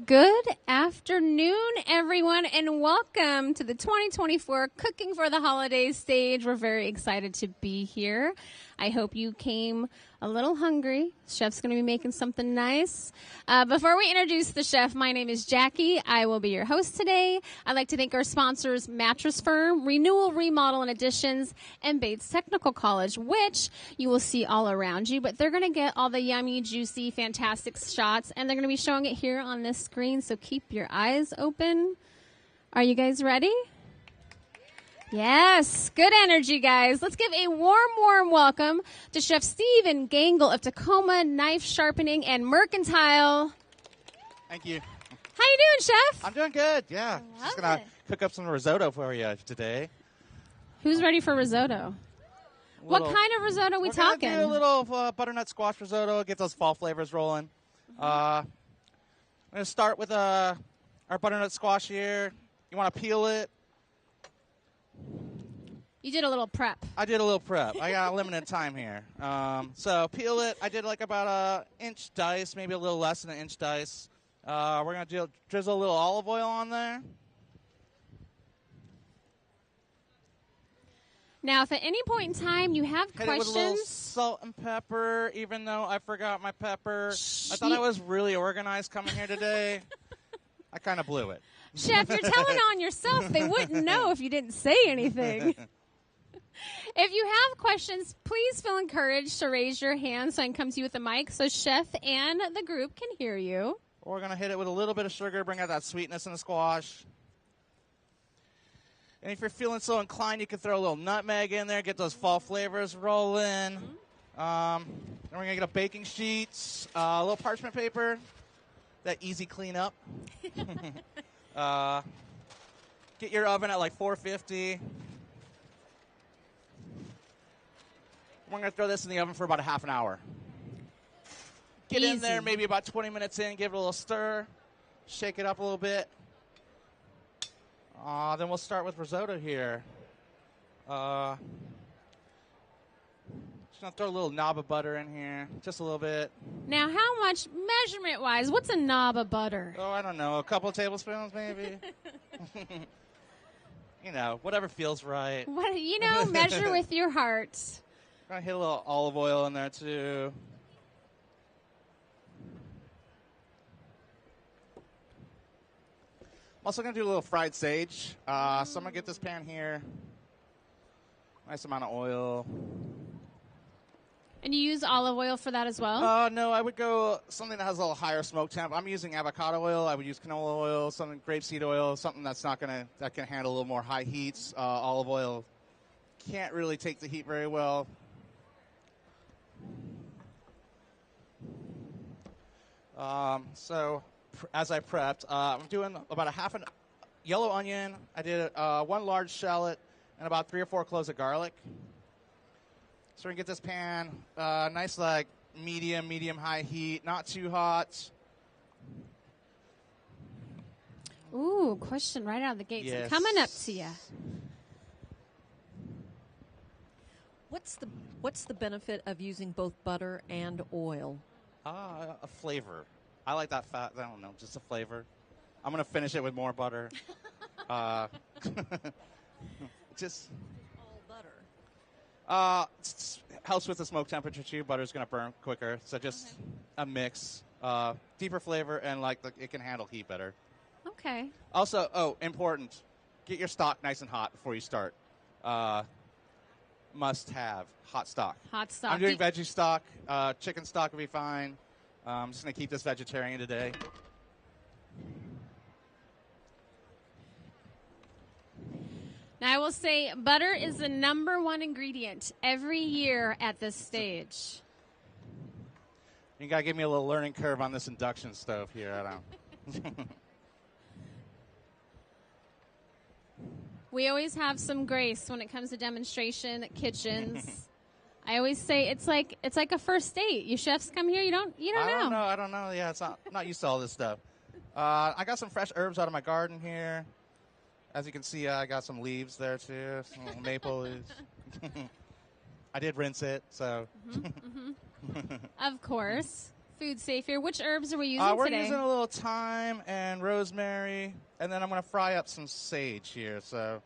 Good afternoon, everyone, and welcome to the 2024 Cooking for the Holidays stage. We're very excited to be here. I hope you came a little hungry. Chef's going to be making something nice. Before we introduce the chef, my name is Jackie. I will be your host today. I'd like to thank our sponsors, Mattress Firm, Renewal, Remodel, and Additions, and Bates Technical College, which you will see all around you. But they're going to get all the yummy, juicy, fantastic shots, and they're going to be showing it here on this screen, so keep your eyes open. Are you guys ready? Yes, good energy, guys. Let's give a warm welcome to Chef Stephen Gangl of Tacoma Knife Sharpening and Mercantile. Thank you. How you doing, Chef? I'm doing good, yeah. Just going to cook up some risotto for you today. Who's ready for risotto? What kind of risotto are we talking? We're going to do a little butternut squash risotto, get those fall flavors rolling. I'm going to start with our butternut squash here. You want to peel it. You did a little prep. I did a little prep. I got a limited time here. So peel it. I did like about an inch dice, maybe a little less than an inch dice. We're going to drizzle a little olive oil on there. Now, if at any point in time you have Hit questions. It with a little salt and pepper, even though I forgot my pepper. I thought I was really organized coming here today. I kind of blew it. Chef, you're telling on yourself. They wouldn't know if you didn't say anything. If you have questions, please feel encouraged to raise your hand so I can come to you with a mic so Chef and the group can hear you. We're going to hit it with a little bit of sugar, bring out that sweetness in the squash. And if you're feeling so inclined, you can throw a little nutmeg in there, get those fall flavors rolling. Then we're going to get a baking sheet, a little parchment paper, that easy cleanup. Get your oven at like 450. We're going to throw this in the oven for about a half an hour. Get in there, maybe about 20 minutes in, give it a little stir, shake it up a little bit. Then we'll start with risotto here. Just going to throw a little knob of butter in here, just a little bit. Now, how much, measurement-wise, what's a knob of butter? Oh, I don't know, a couple of tablespoons maybe. You know, whatever feels right. Measure with your heart. I'm going to hit a little olive oil in there, too. I'm also going to do a little fried sage. So I'm going to get this pan here. Nice amount of oil. And you use olive oil for that as well? No, I would go something that has a little higher smoke temp. I'm using avocado oil. I would use canola oil, something grapeseed oil, something that can handle a little more high heats. Olive oil can't really take the heat very well. So as I prepped, I'm doing about a half an yellow onion. I did one large shallot and about 3 or 4 cloves of garlic. So we can get this pan nice, like medium high heat, not too hot. Ooh, question right out of the gate. Yes. So coming up to you. What's the benefit of using both butter and oil? A flavor. I like that fat. I don't know, just a flavor. I'm going to finish it with more butter. Just all butter. Helps with the smoke temperature too. Butter's going to burn quicker, so just a mix. Deeper flavor and it can handle heat better. Okay. Also, important, get your stock nice and hot before you start. Must have hot stock. Hot stock. I'm doing veggie stock. Chicken stock would be fine. I'm just going to keep this vegetarian today. Now, I will say butter is the #1 ingredient every year at this stage. You got to give me a little learning curve on this induction stove here. I don't. We always have some grace when it comes to demonstration kitchens. I always say it's like a first date. You chefs come here, you don't know. I don't know. Yeah, it's not used to all this stuff. I got some fresh herbs out of my garden here. As you can see, I got some leaves there too, some maple leaves. Mm-hmm. I did rinse it, so. Of course. food safe here. Which herbs are we using We're today? using a little thyme and rosemary, and then I'm going to fry up some sage here. So,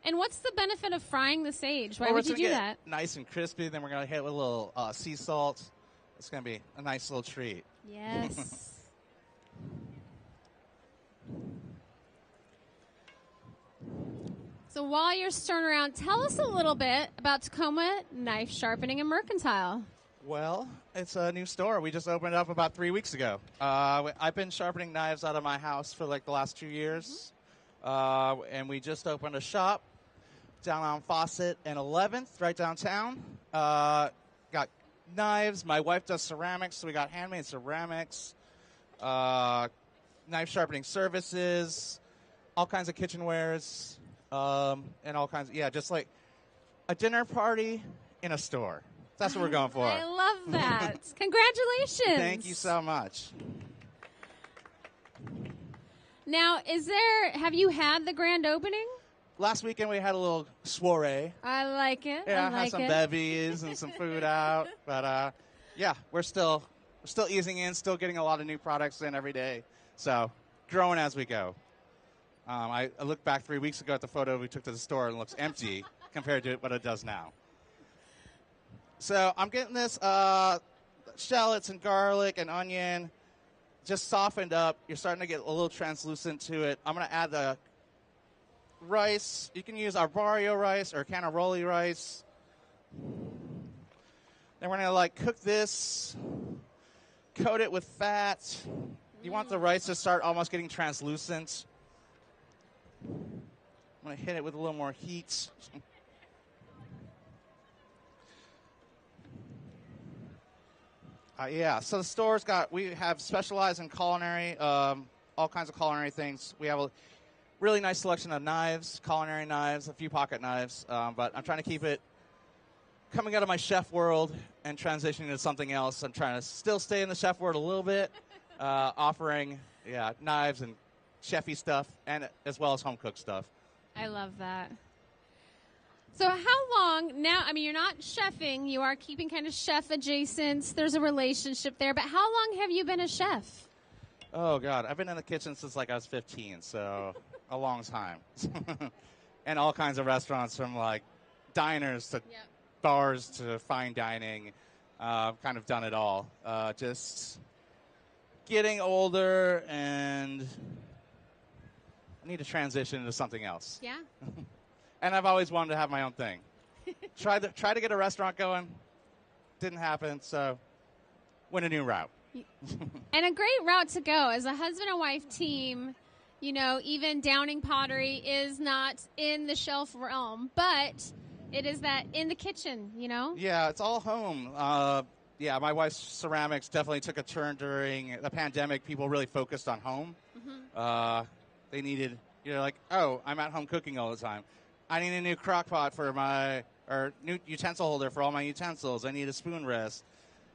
And what's the benefit of frying the sage? Why well, would you it's gonna do get that? nice and crispy. Then we're going to hit it with a little sea salt. It's going to be a nice little treat. Yes. So while you're stirring around, tell us a little bit about Tacoma Knife Sharpening and Mercantile. Well, it's a new store. We just opened it up about 3 weeks ago. I've been sharpening knives out of my house for like the last 2 years. And we just opened a shop down on Fawcett and 11th, right downtown. Got knives. My wife does ceramics, so we got handmade ceramics, knife sharpening services, all kinds of kitchenwares, and all kinds of, just like a dinner party in a store. That's what we're going for. I love that. Congratulations. Thank you so much. Now, have you had the grand opening? Last weekend we had a little soiree. I like it. Yeah, I like had some it. bevies and some food out. But we're still easing in, still getting a lot of new products in every day. So growing as we go. I looked back 3 weeks ago at the photo we took to the store and it looks empty compared to what it does now. So I'm getting this shallots and garlic and onion just softened up. You're starting to get a little translucent to it. I'm going to add the rice. You can use arborio rice or canaroli rice. Then we're going to cook this, coat it with fat. You want the rice to start almost getting translucent. I'm going to hit it with a little more heat. So the store's we have specialized in culinary, all kinds of culinary things. We have a really nice selection of knives, culinary knives, a few pocket knives, but I'm trying to keep it coming out of my chef world and transitioning to something else. I'm trying to still stay in the chef world a little bit, offering knives and chefy stuff, and as well as home cooked stuff. I love that. So how long now? I mean, you're not chefing. You are keeping kind of chef adjacent. There's a relationship there. But how long have you been a chef? Oh, God. I've been in the kitchen since I was 15, so a long time. And all kinds of restaurants from diners to bars to fine dining. Kind of done it all. Just getting older and I need to transition into something else. Yeah. And I've always wanted to have my own thing. Tried to get a restaurant going. Didn't happen, so went a new route. And a great route to go. As a husband and wife team, even Downing Pottery is not in the shelf realm, but it is that in the kitchen, Yeah, it's all home. My wife's ceramics definitely took a turn during the pandemic. People really focused on home. Mm-hmm. They needed, I'm at home cooking all the time. I need a new crock pot or new utensil holder for all my utensils. I need a spoon rest.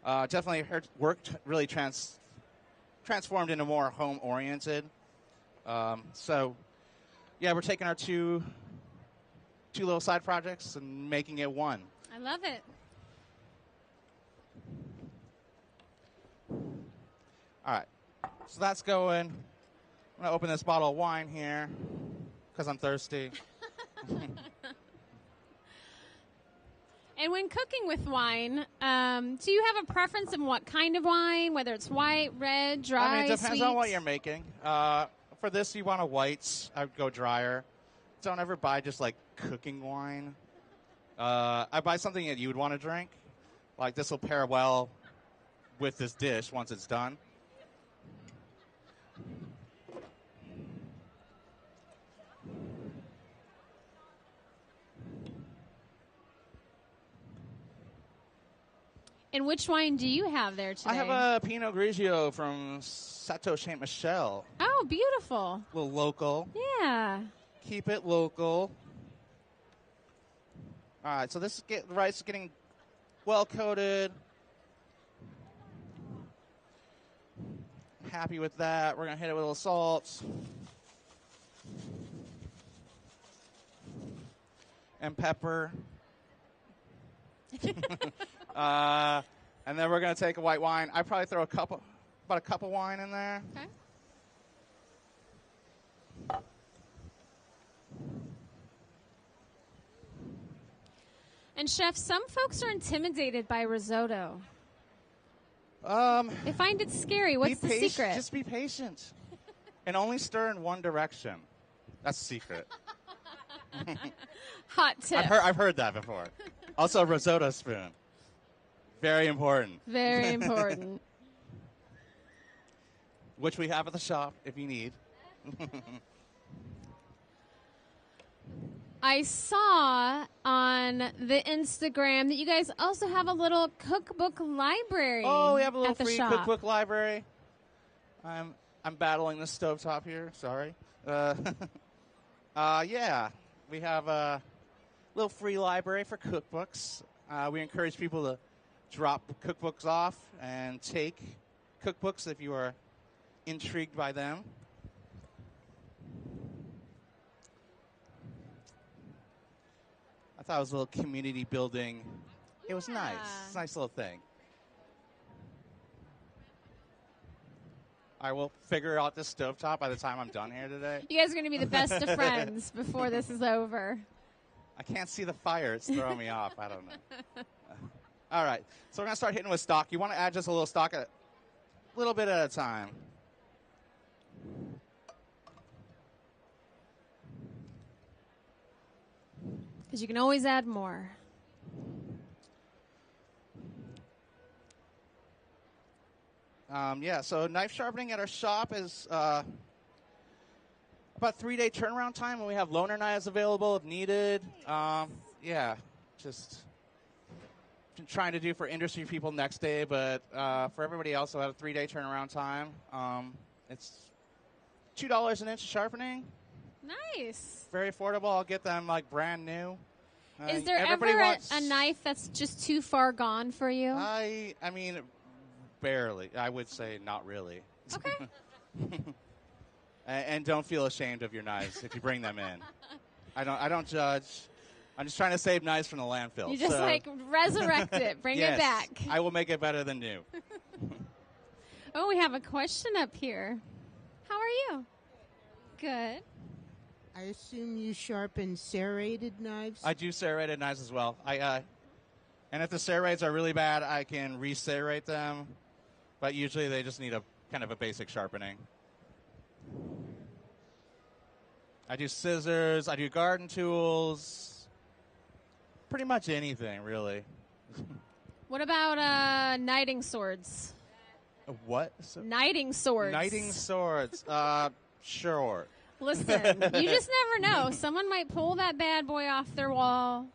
Definitely her work really transformed into more home-oriented. We're taking our two little side projects and making it one. I love it. All right, so that's going. I'm going to open this bottle of wine here because I'm thirsty. And when cooking with wine, do you have a preference in what kind of wine, whether it's white, red, dry, it depends sweet? on what you're making. For this, you want a white. I would go drier. Don't ever buy just cooking wine. I buy something that you would want to drink. This will pair well with this dish once it's done. And which wine do you have there today? I have a Pinot Grigio from Chateau Saint Michel. Oh, beautiful. A little local. Yeah. Keep it local. All right, so the rice is getting well coated. Happy with that. We're going to hit it with a little salt. And pepper. And then we're going to take a white wine. I probably throw about a cup of wine in there. Okay. And Chef, some folks are intimidated by risotto. They find it scary. What's the secret? Just be patient. And only stir in one direction. That's the secret. Hot tip. I've heard that before. Also, a risotto spoon. Very important. Very important. Which we have at the shop if you need. I saw on the Instagram that you guys also have a little cookbook library. Oh, we have a little at the free shop. cookbook library. I'm battling the stovetop here. Sorry. Yeah, we have a little free library for cookbooks. We encourage people to drop cookbooks off and take cookbooks if you are intrigued by them. I thought it was a little community building. It was nice. It's a nice little thing. I will figure out this stovetop by the time I'm done here today. You guys are going to be the best of friends before this is over. I can't see the fire. It's throwing me off. I don't know. All right. So we're going to start hitting with stock. You want to add just a little stock, a little bit at a time. Because you can always add more. Yeah, so knife sharpening at our shop is about 3-day turnaround time, and we have loaner knives available if needed. Yeah, just trying to do for industry people next day, but for everybody else, we have a 3-day turnaround time. It's $2 an inch of sharpening. Nice. Very affordable. I'll get them like brand new. Is there ever a knife that's just too far gone for you? I mean, barely. I would say not really. Okay. And don't feel ashamed of your knives if you bring them in. I don't judge. I'm just trying to save knives from the landfill. You just resurrect it, bring yes, it back. I will make it better than new. Oh, we have a question up here. How are you? Good. I assume you sharpen serrated knives? I do serrated knives as well. And if the serrates are really bad, I can re-serrate them. But usually they just need a kind of a basic sharpening. I do scissors. I do garden tools. Pretty much anything, really. What about knighting swords? What? Knighting swords. Knighting swords. Sure. Listen, you just never know. Someone might pull that bad boy off their wall.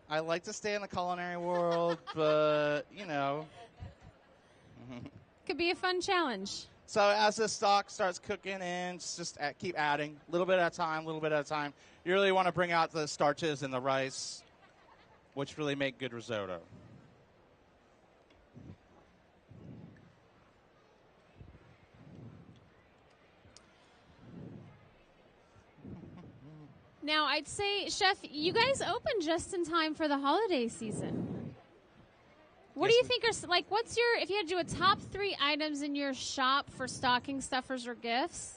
I like to stay in the culinary world, but, you know. Could be a fun challenge. So as the stock starts cooking in, just keep adding a little bit at a time, a little bit at a time. You really want to bring out the starches in the rice, which really make good risotto. Now, I'd say, Chef, you guys open just in time for the holiday season. What do you think are, what's your, if you had to do a top 3 items in your shop for stocking stuffers or gifts,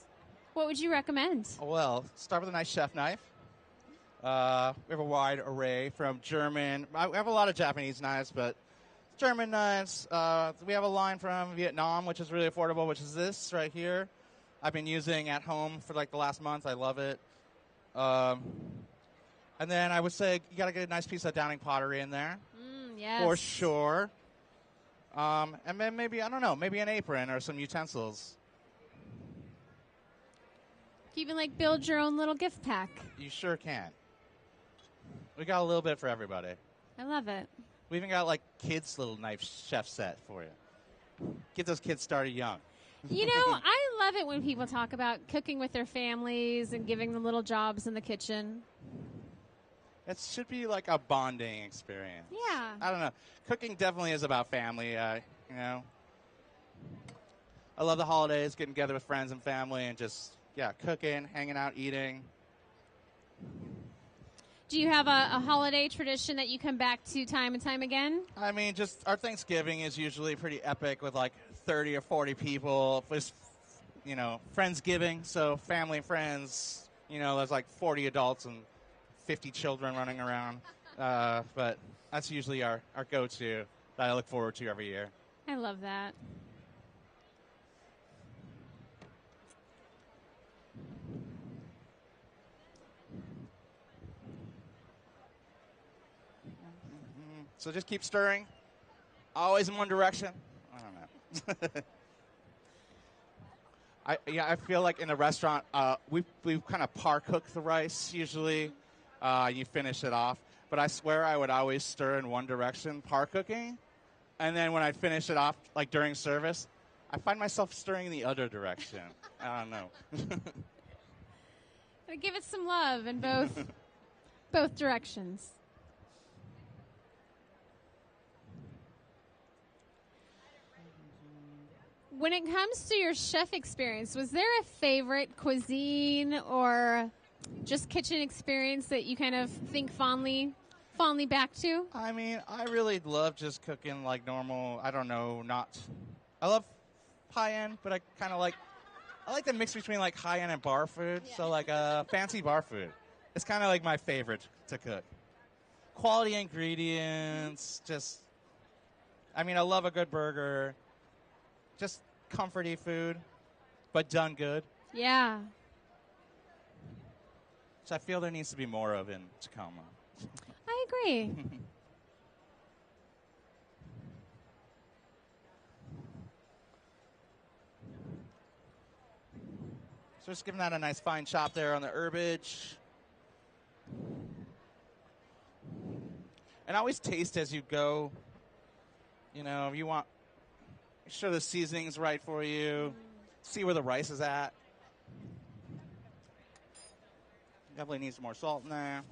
what would you recommend? Well, start with a nice chef knife. We have a wide array from German. We have a lot of Japanese knives, but German knives. We have a line from Vietnam, which is really affordable, which is this right here. I've been using at home for the last month. I love it. And then I would say you got to get a nice piece of Downing pottery in there. Yes. For sure. And then maybe, I don't know, maybe an apron or some utensils. You can build your own little gift pack. You sure can. We got a little bit for everybody. I love it. We even got kids' little knife chef set for you. Get those kids started young. You know, I love it when people talk about cooking with their families and giving them little jobs in the kitchen. It should be a bonding experience. Yeah. I don't know. Cooking definitely is about family. I love the holidays, getting together with friends and family and just, cooking, hanging out, eating. Do you have a holiday tradition that you come back to time and time again? I mean, just our Thanksgiving is usually pretty epic with like 30 or 40 people. It's, Friendsgiving, so family and friends. There's like 40 adults and 50 children running around. But that's usually our go-to that I look forward to every year. I love that. So just keep stirring. Always in one direction. I don't know. I feel like in a restaurant, we kind of par cook the rice usually. You finish it off. But I swear I would always stir in one direction, par cooking. And then when I finish it off, like during service, I find myself stirring in the other direction. I don't know. Gotta give it some love in both directions. When it comes to your chef experience, was there a favorite cuisine or just kitchen experience that you kind of think fondly back to? I mean, I really love just cooking like normal. I don't know, I love high end, but I like the mix between like high end and bar food. Yeah. So like fancy bar food. It's kind of like my favorite to cook. Quality ingredients, I love a good burger. Just comforty food, but done good. Yeah. So I feel there needs to be more of in Tacoma. I agree. So just giving that a nice fine chop there on the herbage. And always taste as you go. If you want, make sure the seasoning's right for you. See where the rice is at. Definitely needs some more salt in there.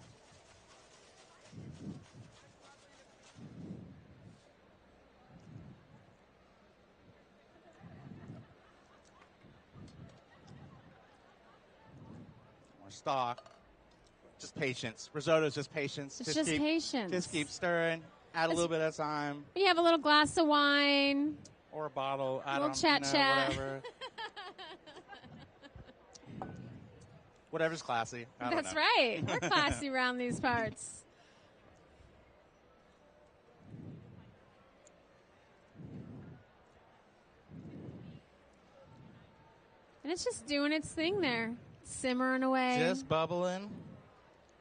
More stock. Just patience. Risotto's just patience. It's just patience. Just keep stirring. Add a little bit at a time. You have a little glass of wine. Or a bottle. A little chat. Whatever. Whatever's classy. That's right. We're classy around these parts. And it's just doing its thing there. Simmering away. Just bubbling.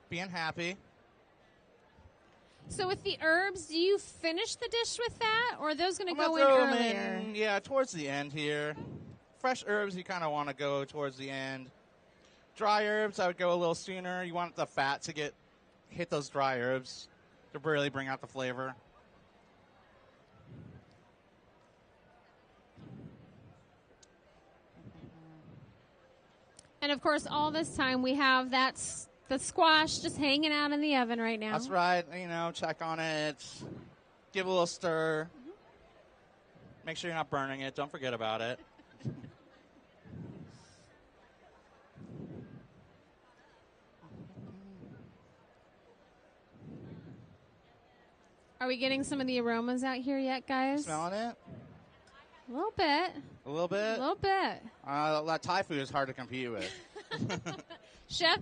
Being happy. So with the herbs, do you finish the dish with that? Or are those going to go in earlier? Yeah, towards the end here. Fresh herbs, you kind of want to go towards the end. Dry herbs, I would go a little sooner. You want the fat to hit those dry herbs to really bring out the flavor. And of course, all this time we have the squash just hanging out in the oven right now. That's right. Check on it. Give a little stir. Make sure you're not burning it. Don't forget about it. Are we getting some of the aromas out here yet, guys? Smelling it? A little bit. A little bit? A little bit. That Thai food is hard to compete with. Chef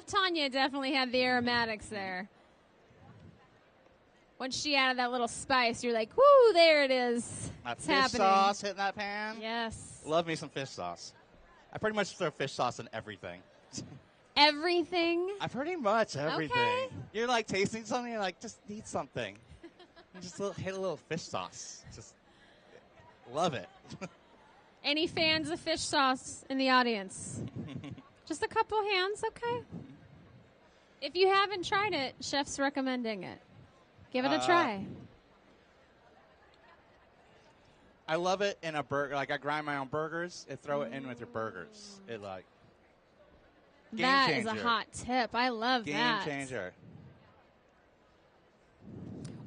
Tanya definitely had the aromatics there. Once she added that little spice, you're like, whoo, there it is. That it's fish happening. sauce hitting that pan? Yes. Love me some fish sauce. I pretty much throw fish sauce in everything. Everything? I pretty much everything. Okay. You're like tasting something, you're like, just need something. You just hit a little fish sauce. Just love it. Any fans of fish sauce in the audience? Just a couple hands, okay. If you haven't tried it, chef's recommending it. Give it a try. I love it in a burger. Like I grind my own burgers and throw it in with your burgers. It game that changer. Is a hot tip. I love that. Game changer.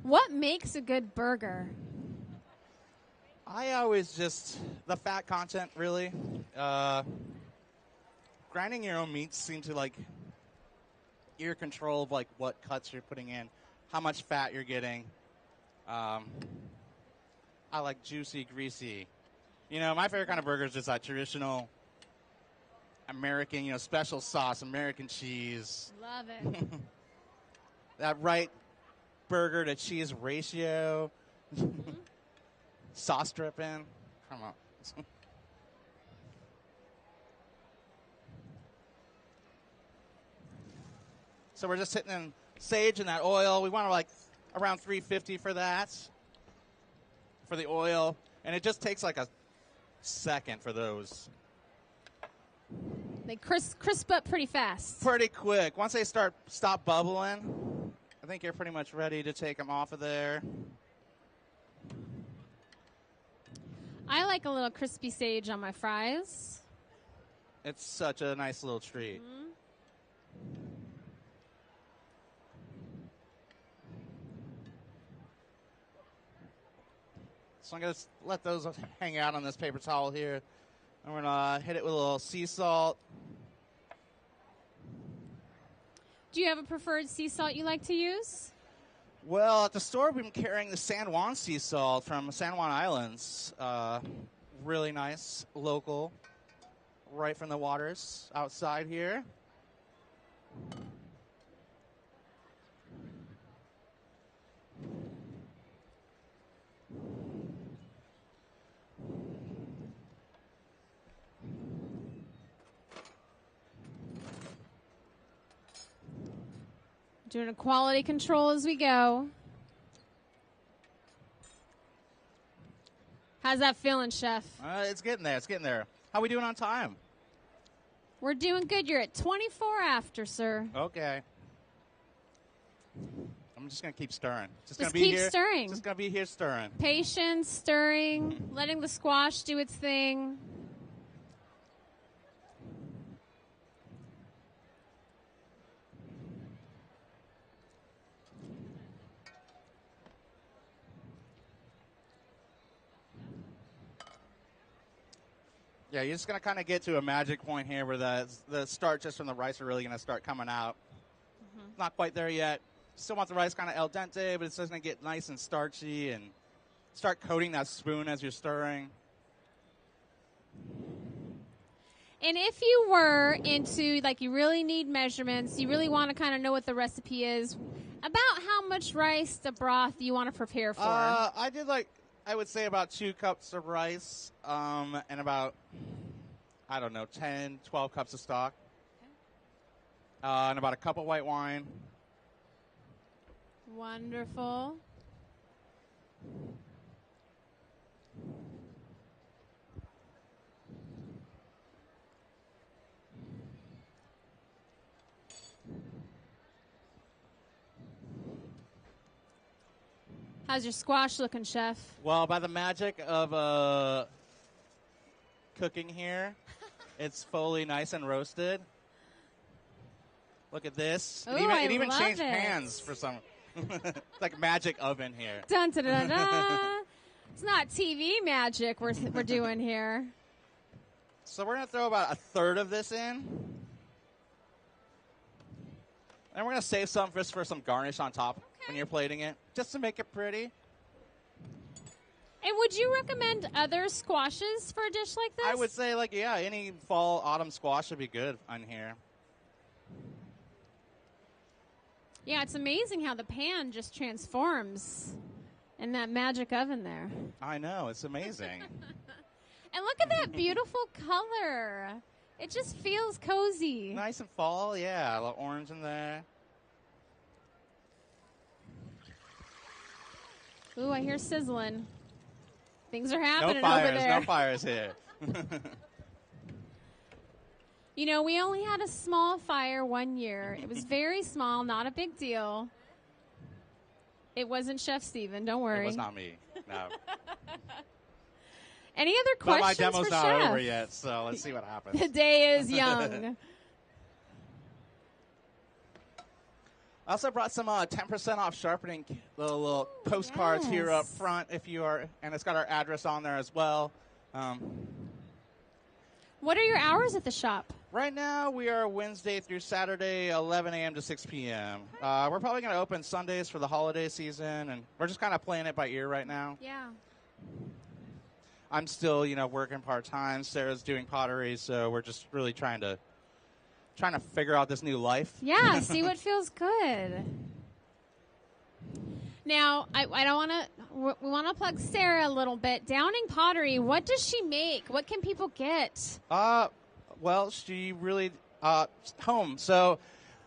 What makes a good burger? I always the fat content, really. Grinding your own meats seem to ear control of like what cuts you're putting in, how much fat you're getting. I like juicy, greasy. You know, my favorite kind of burger is just that traditional American, you know, special sauce, American cheese. Love it. That right burger to cheese ratio. Sauce dripping. Come on. So we're just hitting in sage and that oil. We want to like around 350 for that, for the oil. And it just takes like a second for those. They crisp up pretty fast. Pretty quick. Once they stop bubbling, I think you're pretty much ready to take them off of there. I like a little crispy sage on my fries. It's such a nice little treat. Mm-hmm. So I'm going to let those hang out on this paper towel here. I'm going to hit it with a little sea salt. Do you have a preferred sea salt you like to use? Well, at the store, we've been carrying the San Juan sea salt from San Juan Islands. Really nice, local, right from the waters outside here. Doing a quality control as we go. How's that feeling, Chef? It's getting there. It's getting there. How we doing on time? We're doing good. You're at 24 after, sir. Okay. I'm just going to keep stirring. Just keep stirring. Just going to be here stirring. Patience, stirring, letting the squash do its thing. Yeah, you're just going to kind of get to a magic point here where the starches from the rice are really going to start coming out. Mm-hmm. Not quite there yet. Still want the rice kind of al dente, but it's just going to get nice and starchy and start coating that spoon as you're stirring. And if you were into, like, you really need measurements, you really want to kind of know what the recipe is, about how much rice to broth you want to prepare for? I did I would say about 2 cups of rice and about, 10, 12 cups of stock. Okay. And about a cup of white wine. Wonderful. How's your squash looking, Chef? Well, by the magic of cooking here, it's fully nice and roasted. Look at this. Ooh, it even love changed it. pans for some. It's like magic oven here. Dun, dun, dun, dun. It's not TV magic we're doing here. So we're going to throw about a third of this in. And we're going to save some just for some garnish on top when you're plating it, just to make it pretty. And would you recommend other squashes for a dish like this? I would say, any fall, autumn squash would be good on here. Yeah, it's amazing how the pan just transforms in that magic oven there. I know, it's amazing. And look at that beautiful color. It just feels cozy. Nice and fall, yeah. A little orange in there. Ooh, I hear sizzling. Things are happening No fires, over there. no fires here. You know, we only had a small fire one year. It was very small, not a big deal. It wasn't Chef Steven, don't worry. It was not me, no. Any other questions but my demo's for not Chef? over yet, so let's see what happens. The day is young. I also brought some 10% off Sharpening little postcards here up front if you are, and it's got our address on there as well. What are your hours at the shop? Right now, we are Wednesday through Saturday, 11 a.m. to 6 p.m. We're probably going to open Sundays for the holiday season, and we're just kind of playing it by ear right now. Yeah. I'm still, working part-time. Sarah's doing pottery, so we're just really trying to figure out this new life. Yeah, see what feels good. Now, I don't want to. We want to plug Sarah a little bit. Downing Pottery. What does she make? What can people get? Well, she really home. So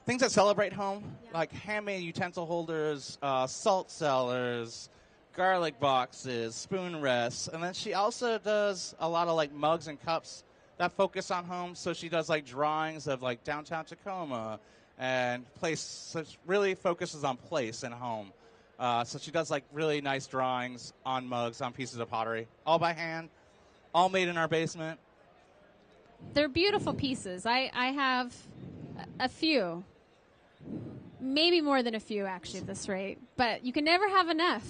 things that celebrate home, like handmade utensil holders, salt cellars, garlic boxes, spoon rests, and then she also does a lot of like mugs and cups that focus on home. So she does like drawings of like downtown Tacoma and place. So she really focuses on place and home. So she does like really nice drawings on mugs, on pieces of pottery, all by hand, all made in our basement. They're beautiful pieces. I have a few, maybe more than a few actually at this rate, but you can never have enough.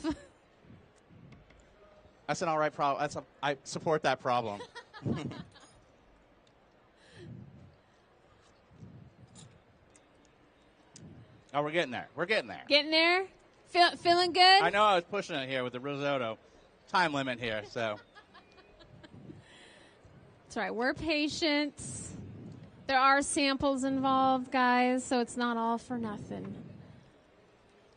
That's an all right problem. I support that problem. Oh, we're getting there. We're getting there. Getting there? Feeling good? I know I was pushing it here with the risotto. Time limit here, so. That's right. We're patient. There are samples involved, guys, so it's not all for nothing.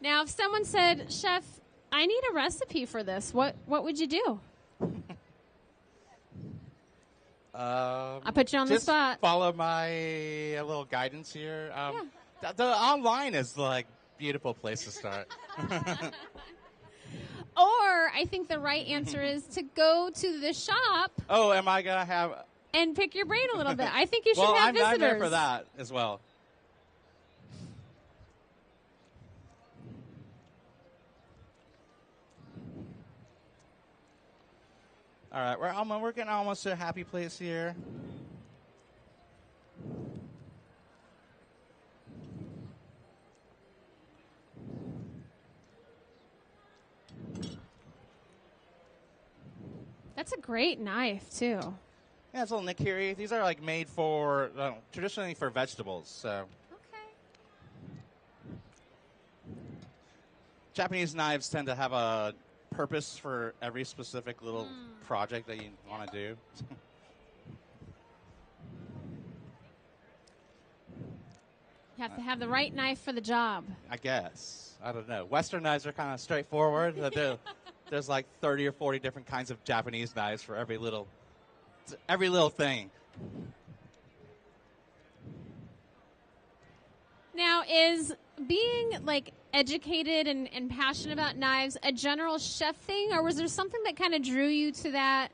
Now, if someone said, Chef, I need a recipe for this, what would you do? I put you on the spot. Just follow my little guidance here. The online is like beautiful place to start. Or I think the right answer is to go to the shop. Oh, am I gonna have? And pick your brain a little bit. I think you should well, have visitors. I'm there for that as well. All right, we're getting almost to a happy place here. That's a great knife, too. Yeah, it's a little nikiri. These are like made for traditionally for vegetables. So. Okay. Japanese knives tend to have a purpose for every specific little project that you want to do. You have to have the right knife for the job. I guess. I don't know. Western knives are kind of straightforward. There's like 30 or 40 different kinds of Japanese knives for every little thing. Now, is being like educated and passionate about knives a general chef thing, or was there something that kind of drew you to that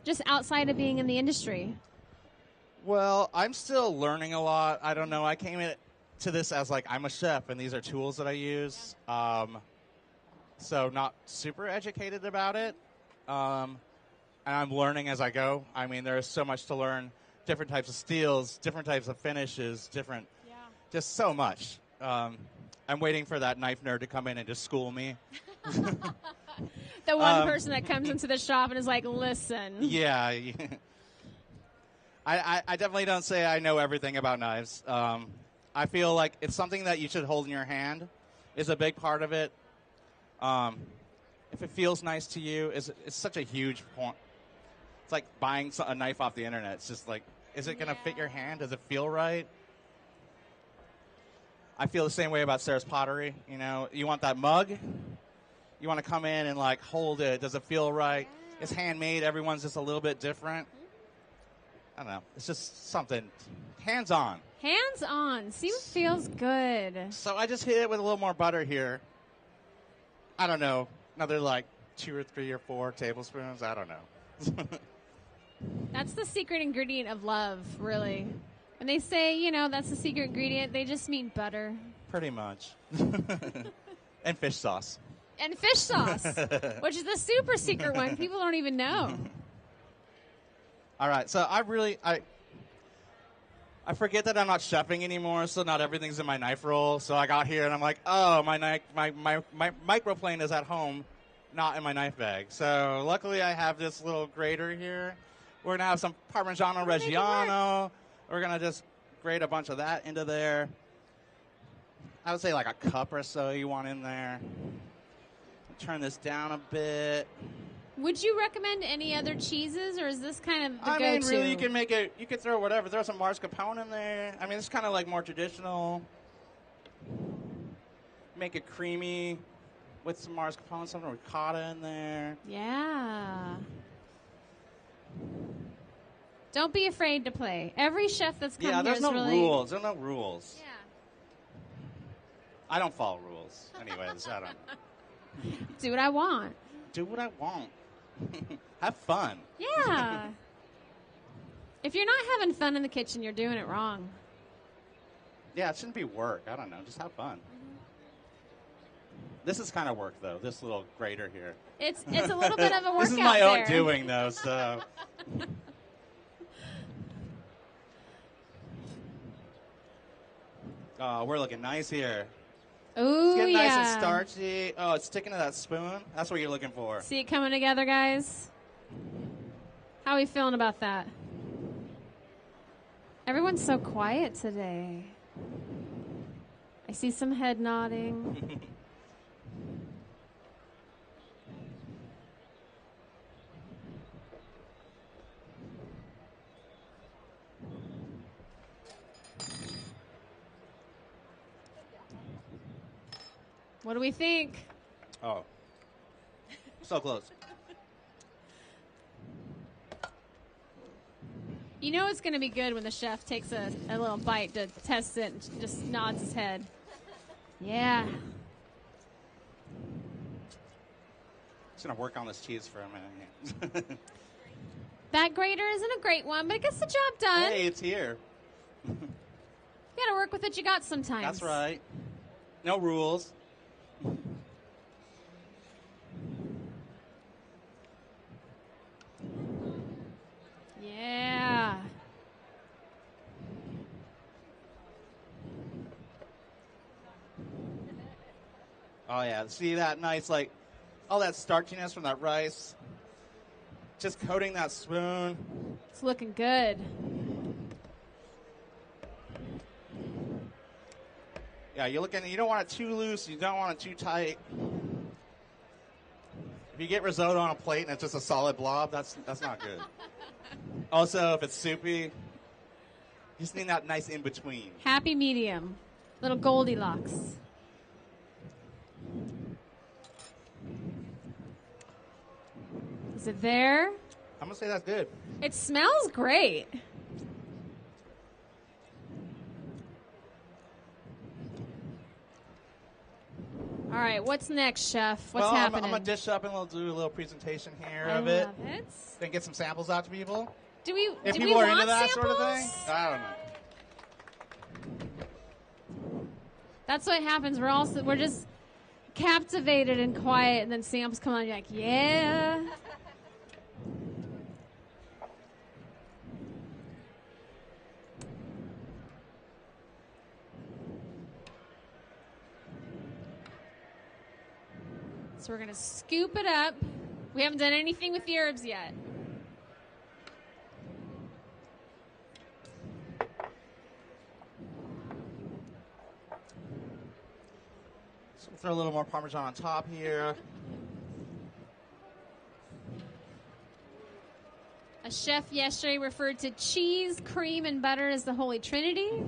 just outside of being in the industry? Well, I'm still learning a lot. I don't know. I came into this as like I'm a chef, and these are tools that I use. So not super educated about it. And I'm learning as I go. I mean, there is so much to learn. Different types of steels, different types of finishes, just so much. I'm waiting for that knife nerd to come in and just school me. The one person that comes into the shop and is like, listen. Yeah. I definitely don't say I know everything about knives. I feel like it's something that you should hold in your hand is a big part of it. If it feels nice to you, it's such a huge point. It's like buying a knife off the internet. It's just like, is it going to fit your hand? Does it feel right? I feel the same way about Sarah's pottery. You know, you want that mug. You want to come in and like hold it. Does it feel right? Yeah. It's handmade. Everyone's just a little bit different. I don't know. It's just something hands-on. Hands-on. See what feels good. So I just hit it with a little more butter here. I don't know. Another like 2 or 3 or 4 tablespoons. I don't know. That's the secret ingredient of love, really. When they say, that's the secret ingredient, they just mean butter. Pretty much. And fish sauce. And fish sauce, which is the super secret one. People don't even know. All right, so I forget that I'm not chefing anymore, so not everything's in my knife roll. So I got here and I'm like, oh, my microplane is at home, not in my knife bag. So luckily I have this little grater here. We're gonna have some Parmigiano Reggiano, We're going to just grate a bunch of that into there. I would say like a cup or so you want in there. Turn this down a bit. Would you recommend any other cheeses, or is this kind of the go-to? I mean, really, you can make it, you could throw whatever. Throw some mascarpone in there. I mean, it's kind of like more traditional. Make it creamy with some mascarpone, some ricotta in there. Yeah. Don't be afraid to play. Every chef that's come here there's is no really... rules. There's no rules. Yeah. I don't follow rules. Anyways, I don't. Do what I want. Do what I want. Have fun. Yeah. If you're not having fun in the kitchen, you're doing it wrong. Yeah, it shouldn't be work. I don't know. Just have fun. This is kind of work, though, this little grater here. It's a little bit of a workout. This is my own there. doing, though, so. Oh, we're looking nice here. Ooh, It's getting yeah. nice and starchy. Oh, it's sticking to that spoon. That's what you're looking for. See it coming together, guys? How are we feeling about that? Everyone's so quiet today. I see some head nodding. What do we think? Oh. So close. You know it's going to be good when the chef takes a little bite to test it and just nods his head. Yeah. Just going to work on this cheese for a minute. That grater isn't a great one, but it gets the job done. Hey, it's here. You got to work with what you got sometimes. That's right. No rules. Yeah. Oh, yeah. See that nice, like, all that starchiness from that rice? Just coating that spoon. It's looking good. Yeah, you're looking, you don't want it too loose. You don't want it too tight. If you get risotto on a plate and it's just a solid blob, that's not good. Also, if it's soupy, you just need that nice in-between. Happy medium. Little Goldilocks. Is it there? I'm going to say that's good. It smells great. All right, what's next, Chef? What's happening? I'm going to dish up and we'll do a little presentation here I of it. love it. Then get some samples out to people. Do we If do people we are want into that samples? sort of thing, I don't know. That's what happens. We're just captivated and quiet, and then samples come on. And you're like, yeah. So we're gonna scoop it up. We haven't done anything with the herbs yet. So we'll throw a little more Parmesan on top here. A chef yesterday referred to cheese, cream, and butter as the Holy Trinity.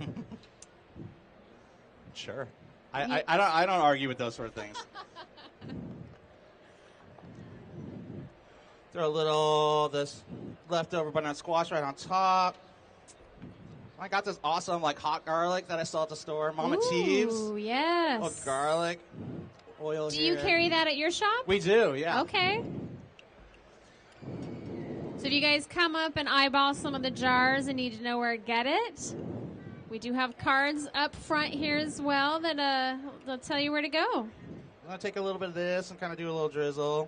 Sure. I don't argue with those sort of things. Throw a little of this leftover butternut squash right on top. I got this awesome like hot garlic that I saw at the store, Mama Teeves. Ooh, yes. Oh, garlic, oil. Do you carry that at your shop? We do, yeah. Okay. So if you guys come up and eyeball some of the jars and need to know where to get it, we do have cards up front here as well that they'll tell you where to go. I'm gonna take a little bit of this and kind of do a little drizzle.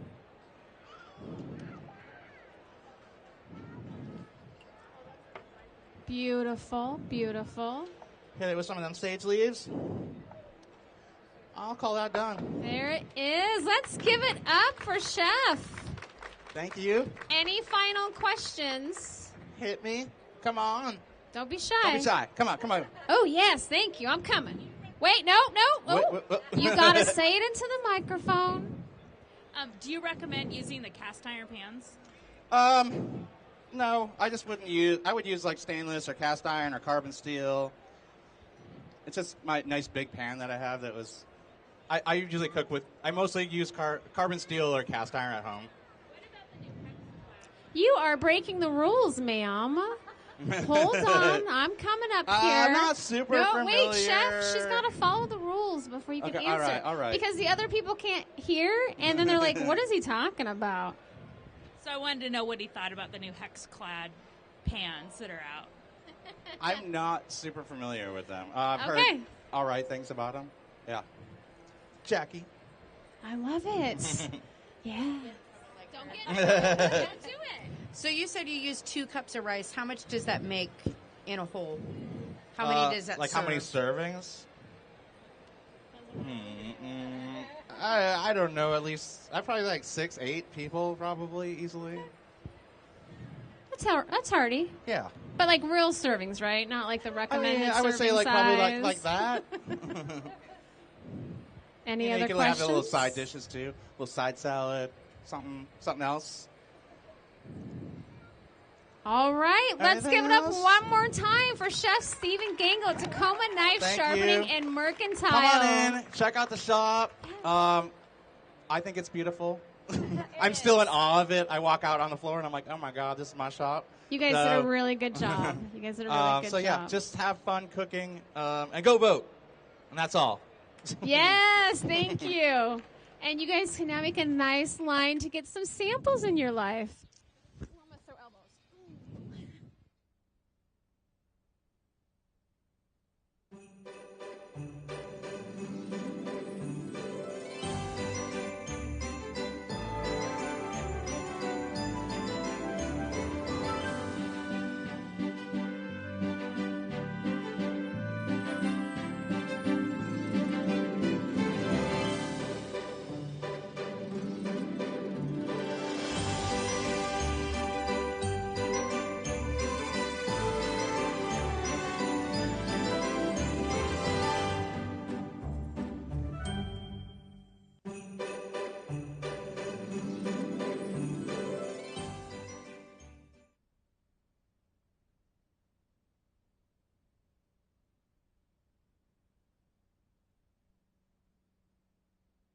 Beautiful, beautiful. Hit it with some of them sage leaves. I'll call that done. There it is. Let's give it up for Chef. Thank you. Any final questions? Hit me. Come on. Don't be shy. Don't be shy. Come on, come on. Oh, yes, thank you. I'm coming. Wait, no. Oh. Wait. You got to say it into the microphone. Do you recommend using the cast iron pans? No, I just wouldn't use. I would use like stainless or cast iron or carbon steel. It's just my nice big pan that I have. That was. I usually cook with. I mostly use carbon steel or cast iron at home. You are breaking the rules, ma'am. Hold on, I'm coming up here. I'm not super familiar. Wait, chef, she's got to follow the rules before you can Okay, answer. all right. Because the other people can't hear, and then they're like, "What is he talking about?" So I wanted to know what he thought about the new hex-clad pans that are out. I'm not super familiar with them. I've heard all right things about them. Yeah. Jackie. I love it. Yeah. Don't do it. So you said you use 2 cups of rice. How much does that make in a whole? How many does that like serve? how many servings? I don't know. At least I probably like 6, 8 people probably easily. That's hearty. Yeah. But like real servings, right? Not like the recommended I would say serving like size. probably like that. Any other you can questions? have a little side dishes too, a little side salad, something else. All right, let's Anything give it up else? one more time for Chef Stephen Gangl, Tacoma Knife Thank Sharpening you. and Mercantile. Come on in, check out the shop. I think it's beautiful. I'm still in awe of it. I walk out on the floor and I'm like, oh my God, this is my shop. You guys did a really good job. You guys did a really good so yeah, job. just have fun cooking and go vote, and that's all. Yes, thank you. And you guys can now make a nice line to get some samples in your life.